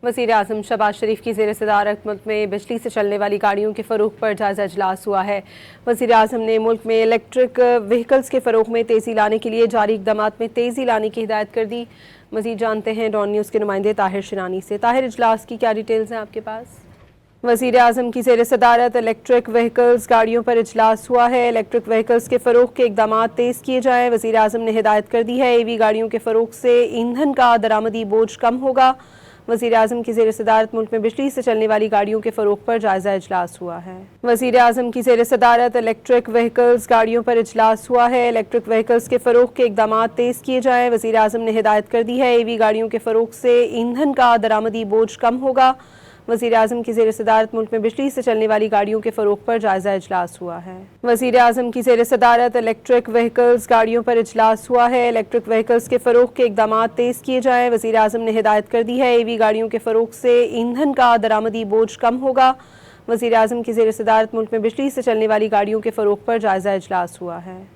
वज़ीर आज़म शहबाज शरीफ की ज़ेर सदारत मुल्क में बिजली से चलने वाली गाड़ियों के फ़रोग़ पर जायज़ा इजलास हुआ है। वज़ीर आज़म ने मुल्क में इलेक्ट्रिक व्हीकल्स के फ़रोग़ में तेज़ी लाने के लिए जारी इक़दामात में तेज़ी लाने की हिदायत कर दी। मज़ीद जानते हैं डॉन न्यूज़ के नुमाइंदे ताहिर शिरानी से। ताहिर, इजलास की क्या डिटेल्स हैं आपके पास? वज़ीर आज़म की ज़ेर सदारत इलेक्ट्रिक व्हीकल्स गाड़ियों पर इजलास हुआ है। इलेक्ट्रिक व्हीकल्स के फ़रोग़ के इक़दामात तेज़ किए जाएँ। वज़ीर आज़म ने हिदायत कर दी है EV गाड़ियों के फ़रोग़ से ईंधन का दरामदी बोझ कम होगा। वज़ीर आज़म की ज़ेर सदारत मुल्क में बिजली से चलने वाली गाड़ियों के फ़रोग़ पर जायज़ा इजलास हुआ है। वज़ीर आज़म की ज़ेर सदारत इलेक्ट्रिक व्हीकल्स गाड़ियों पर इजलास हुआ है। इलेक्ट्रिक व्हीकल्स के फ़रोग़ के इक़दामात तेज़ किए जाएँ। वज़ीर आज़म ने हिदायत कर दी है EV गाड़ियों के फ़रोग़ से ईंधन का दरामदी बोझ कम होगा। वज़ीर आज़म की ज़ेर सदारत मुल्क में बिजली से चलने वाली गाड़ियों के फ़रोग़ पर जायज़ा इजलास हुआ है। वज़ीर आज़म की ज़ेर सदारत इलेक्ट्रिक व्हीकल्स गाड़ियों पर इजलास हुआ है। इलेक्ट्रिक व्हीकल्स के फ़रोग़ के इक़दामात तेज़ किए जाएँ। वज़ीर आज़म ने हिदायत कर दी है EV गाड़ियों के फ़रोग़ से ईंधन का दरामदी बोझ कम होगा। वज़ीर आज़म की ज़ेर सदारत मुल्क में बिजली से चलने वाली गाड़ियों के फ़रोग़ पर जायज़ा इजलास हुआ है।